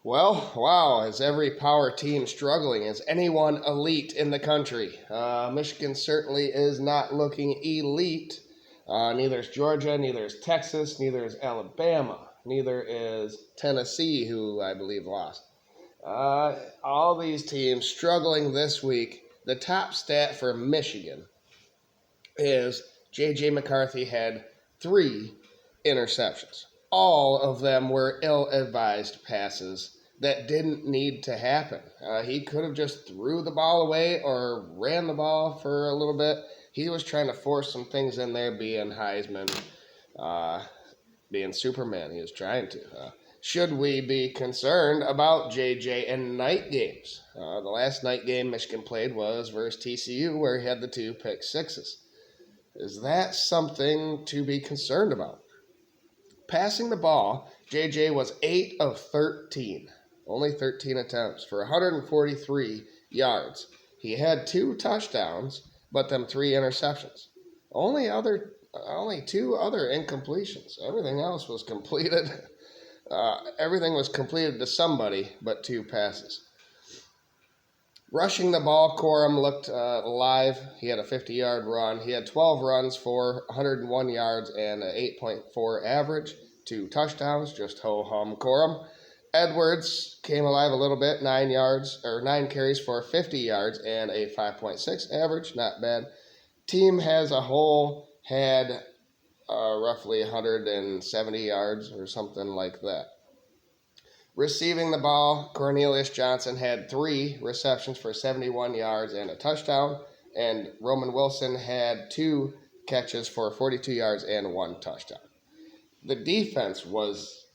Well, wow, is every power team struggling? Is anyone elite in the country? Michigan certainly is not looking elite. Neither is Georgia, neither is Texas, neither is Alabama, neither is Tennessee, who I believe lost. All these teams struggling this week. The top stat for Michigan is JJ McCarthy had 3 interceptions. All of them were ill-advised passes that didn't need to happen. He could have just threw the ball away or ran the ball for a little bit. He was trying to force some things in there, being Heisman, being Superman. He was trying to. Should we be concerned about JJ in night games? The last night game Michigan played was versus TCU, where he had the 2 pick sixes. Is that something to be concerned about? Passing the ball, JJ was 8 of 13. Only 13 attempts for 143 yards. He had 2 touchdowns, but them 3 interceptions. Only 2 other incompletions. Everything else was completed. Everything was completed to somebody but 2 passes. Rushing the ball, Corum looked alive. He had a 50-yard run. He had 12 runs for 101 yards and an 8.4 average, 2 touchdowns, just ho-hum Corum. Edwards came alive a little bit, 9 carries for 50 yards and a 5.6 average, not bad. Team as a whole had roughly 170 yards or something like that. Receiving the ball, Cornelius Johnson had 3 receptions for 71 yards and a touchdown, and Roman Wilson had 2 catches for 42 yards and 1 touchdown. The defense was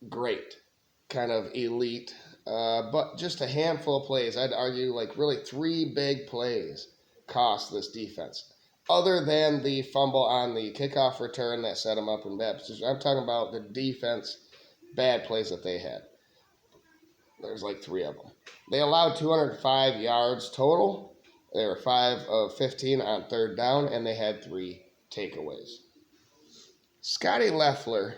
great, kind of elite, but just a handful of plays. I'd argue like really 3 big plays cost this defense. Other than the fumble on the kickoff return that set them up in bad position. I'm talking about the defense bad plays that they had. There's like 3 of them. They allowed 205 yards total. They were 5 of 15 on 3rd down, and they had 3 takeaways. Scotty Leffler,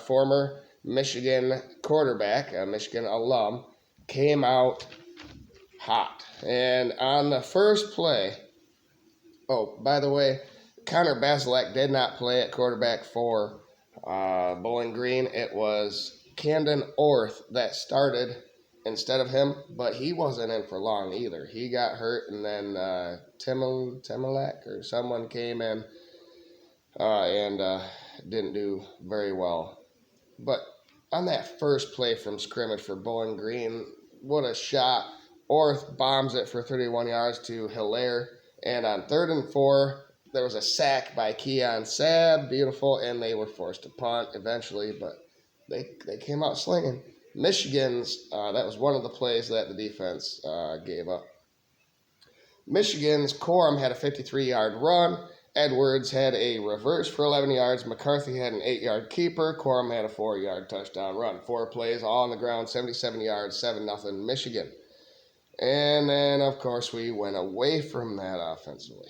former Michigan quarterback, a Michigan alum, came out hot. And on the first play, oh, by the way, Connor Bazelak did not play at quarterback for Bowling Green. It was Camden Orth that started instead of him, but he wasn't in for long either. He got hurt, and then Timilak or someone came in and didn't do very well. But on that first play from scrimmage for Bowling Green, what a shot. Orth bombs it for 31 yards to Hilaire, and on 3rd and 4, there was a sack by Keon Sabb, beautiful, and they were forced to punt eventually, but they came out slinging. Michigan's, that was one of the plays that the defense gave up. Michigan's Corum had a 53-yard run. Edwards had a reverse for 11 yards. McCarthy had an 8-yard keeper. Corum had a 4-yard touchdown run. 4 plays, all on the ground, 77 yards, 7-0 Michigan. And then, of course, we went away from that offensively.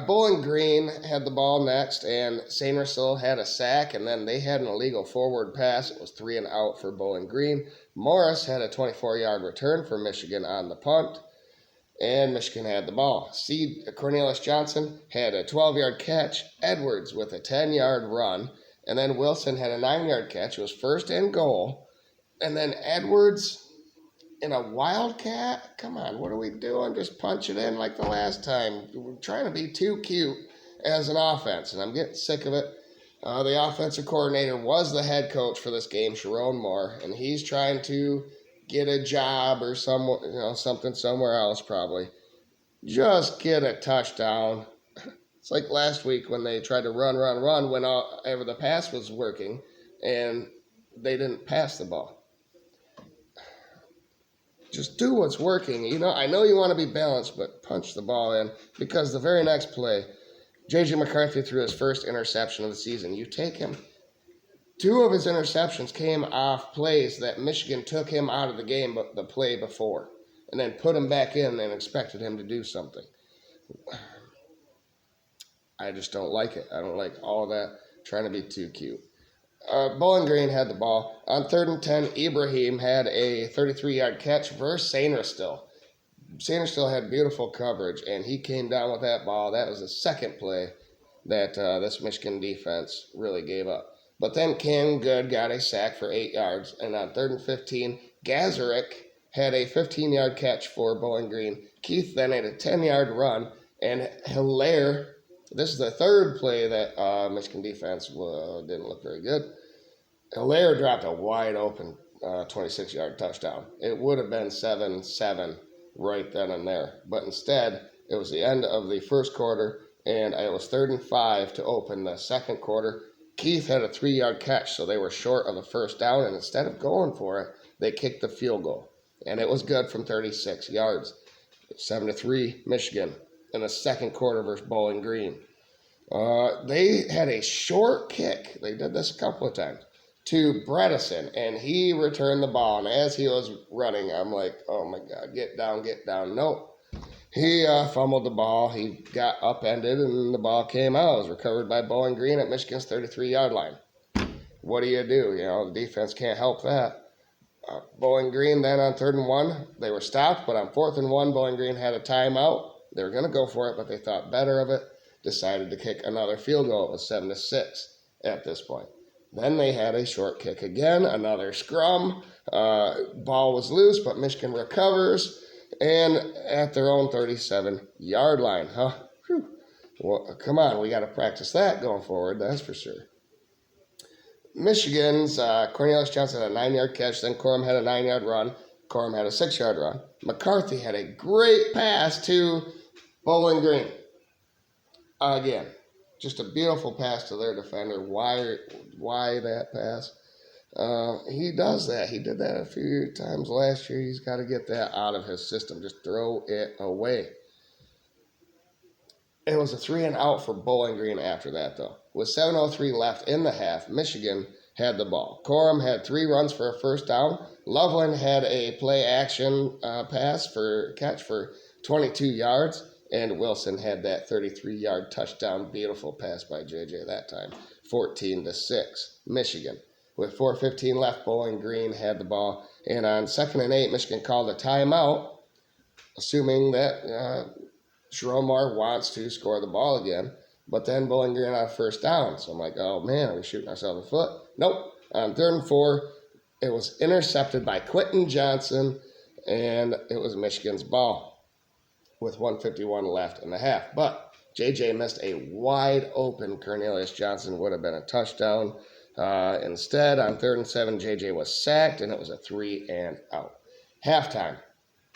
Bowling Green had the ball next, and Sainrisville had a sack, and then they had an illegal forward pass. It was 3 and out for Bowling Green. Morris had a 24-yard return for Michigan on the punt, and Michigan had the ball. Cornelius Johnson had a 12-yard catch, Edwards with a 10-yard run, and then Wilson had a 9-yard catch. It was 1st and goal, and then Edwards in a wildcat? Come on, what are we doing? Just punch it in like the last time. We're trying to be too cute as an offense, and I'm getting sick of it. The offensive coordinator was the head coach for this game, Sharon Moore, and he's trying to get a job or something somewhere else probably. Just get a touchdown. It's like last week when they tried to run whenever the pass was working, and they didn't pass the ball. Just do what's working. I know you want to be balanced, but punch the ball in, because the very next play, JJ McCarthy threw his first interception of the season. You take him. 2 of his interceptions came off plays that Michigan took him out of the game but the play before, and then put him back in and expected him to do something. I just don't like it. I don't like all that trying to be too cute. Bowling Green had the ball. On 3rd and 10, Ibrahim had a 33-yard catch versus Sainristil. Sainristil had beautiful coverage, and he came down with that ball. That was the second play that this Michigan defense really gave up. But then Cam Good got a sack for 8 yards, and on 3rd and 15, Gazarick had a 15-yard catch for Bowling Green. Keith then had a 10-yard run, and Hilaire, this is the third play that Michigan defense didn't look very good. Hilaire dropped a wide open 26-yard touchdown. It would have been 7-7 right then and there. But instead, it was the end of the first quarter, and it was 3rd and 5 to open the second quarter. Keith had a 3-yard catch, so they were short of the first down, and instead of going for it, they kicked the field goal. And it was good from 36 yards. 7-3, Michigan in the second quarter versus Bowling Green. They had a short kick. They did this a couple of times to Bredesen, and he returned the ball. And as he was running, I'm like, oh my God, get down, get down. Nope. He fumbled the ball. He got upended, and the ball came out. It was recovered by Bowling Green at Michigan's 33-yard line. What do? The defense can't help that. Bowling Green then on 3rd and 1, they were stopped, but on 4th and 1, Bowling Green had a timeout. They were going to go for it, but they thought better of it, decided to kick another field goal. It was 7-6 at this point. Then they had a short kick again, another scrum. Ball was loose, but Michigan recovers, and at their own 37-yard line. Well, come on, we got to practice that going forward, that's for sure. Michigan's Cornelius Johnson had a 9-yard catch, then Corum had a 9-yard run. Corum had a 6-yard run. McCarthy had a great pass to Bowling Green. Again, just a beautiful pass to their defender. Why that pass? He does that. He did that a few times last year. He's got to get that out of his system. Just throw it away. It was a 3-and-out for Bowling Green after that, though. With 7:03 left in the half, Michigan had the ball. Corum had 3 runs for a first down. Loveland had a play-action catch for 22 yards. And Wilson had that 33-yard touchdown, beautiful pass by JJ that time, 14-6, Michigan. With 4:15 left, Bowling Green had the ball. And on 2nd and 8, Michigan called a timeout, assuming that Schroemar wants to score the ball again. But then Bowling Green on first down. So I'm like, oh, man, are we shooting ourselves in the foot? Nope. On 3rd and 4, it was intercepted by Quentin Johnson, and it was Michigan's ball with 1:51 left in the half. But JJ missed a wide open Cornelius Johnson, would have been a touchdown. Instead, on 3rd and 7, JJ was sacked, and it was a 3-and-out. Halftime.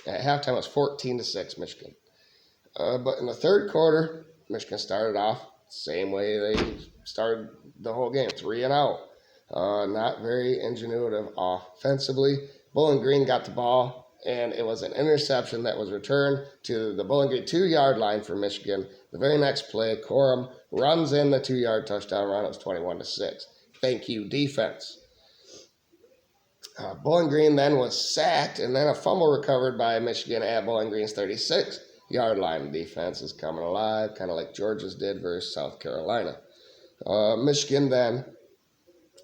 At halftime, it was 14-6, Michigan. But in the third quarter, Michigan started off the same way they started the whole game, 3-and-out. Not very ingenuitive offensively. Bowling Green got the ball, and it was an interception that was returned to the Bowling Green 2-yard line for Michigan. The very next play, Corum runs in the 2-yard touchdown run. It was 21-6. Thank you, defense. Bowling Green then was sacked, and then a fumble recovered by Michigan at Bowling Green's 36-yard line. The defense is coming alive, kind of like Georgia's did versus South Carolina. Michigan then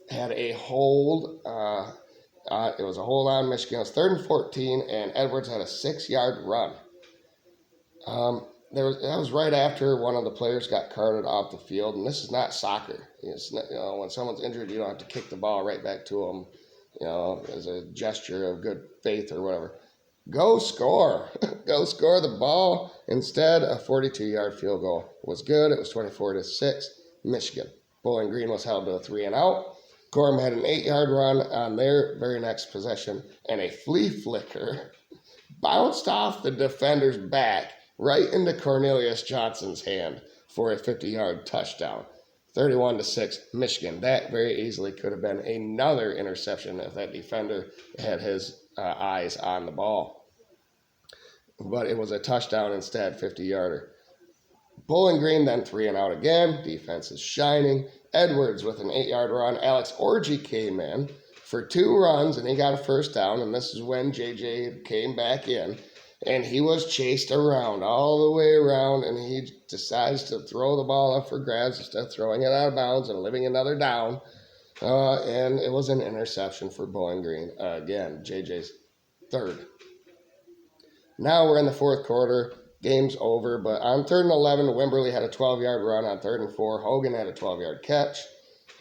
had a hold. It was a hold on Michigan. It was 3rd and 14, and Edwards had a 6-yard run. That was right after one of the players got carted off the field, and this is not soccer. It's not, when someone's injured, you don't have to kick the ball right back to them, as a gesture of good faith or whatever. Go score. Go score the ball. Instead, a 42-yard field goal was good. It was 24-6, Michigan. Bowling Green was held to a 3-and-out. Corum had an 8-yard run on their very next possession, and a flea flicker bounced off the defender's back right into Cornelius Johnson's hand for a 50-yard touchdown. 31-6, Michigan. That very easily could have been another interception if that defender had his eyes on the ball. But it was a touchdown instead, 50-yarder. Bowling Green then 3-and-out again. Defense is shining. Edwards with an 8-yard run. Alex Orgy came in for 2 runs, and he got a first down, and this is when JJ came back in. And he was chased around, all the way around, and he decides to throw the ball up for grabs instead of throwing it out of bounds and living another down. And it was an interception for Bowling Green. Again, JJ's third. Now we're in the fourth quarter. Game's over, but on 3rd and 11, Wimberley had a 12-yard run. On 3rd and 4, Hogan had a 12-yard catch.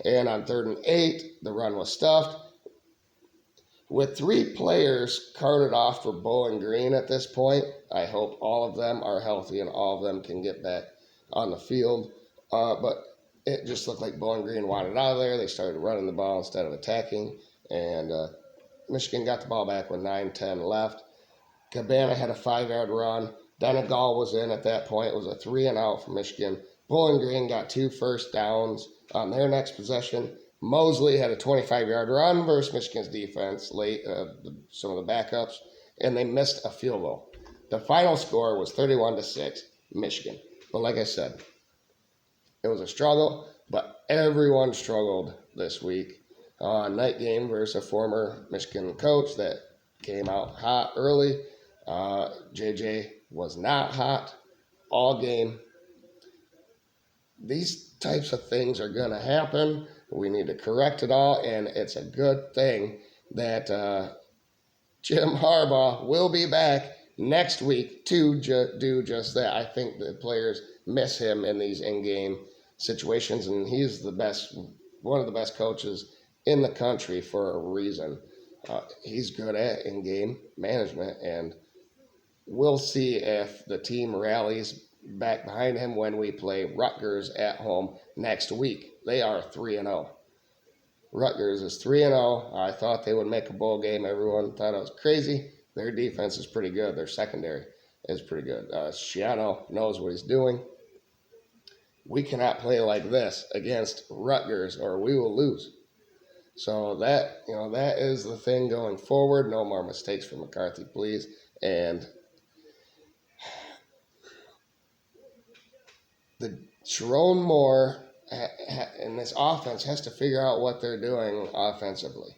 And on 3rd and 8, the run was stuffed. With 3 players carted off for Bowling Green at this point, I hope all of them are healthy and all of them can get back on the field. But it just looked like Bowling Green wanted out of there. They started running the ball instead of attacking. And Michigan got the ball back with 9-10 left. Cabana had a 5-yard run. Donegal was in at that point. It was a 3-and-out for Michigan. Bowling Green got 2 first downs on their next possession. Mosley had a 25-yard run versus Michigan's defense late, some of the backups, and they missed a field goal. The final score was 31-6, Michigan. But like I said, it was a struggle, but everyone struggled this week. Night game versus a former Michigan coach that came out hot early. JJ was not hot all game. These types of things are going to happen. We need to correct it all, and it's a good thing that Jim Harbaugh will be back next week to do just that. I think the players miss him in these in-game situations, and he's one of the best coaches in the country for a reason. He's good at in-game management, and we'll see if the team rallies back behind him when we play Rutgers at home next week. They are 3-0. Rutgers is 3-0. I thought they would make a bowl game. Everyone thought it was crazy. Their defense is pretty good. Their secondary is pretty good. Schiano knows what he's doing. We cannot play like this against Rutgers or we will lose. So that is the thing going forward. No more mistakes for McCarthy, please. And the Sharon Moore and this offense has to figure out what they're doing offensively.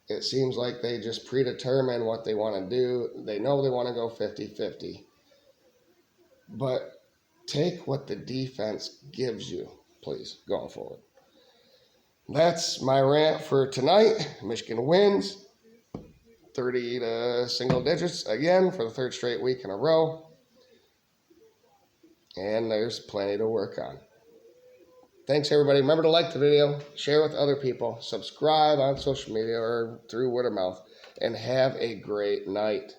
It seems like they just predetermine what they want to do. They know they want to go 50-50. But take what the defense gives you, please, going forward. That's my rant for tonight. Michigan wins 30 to single digits again for the 3rd straight week in a row. And there's plenty to work on. Thanks, everybody. Remember to like the video, share with other people, subscribe on social media or through word of mouth, and have a great night.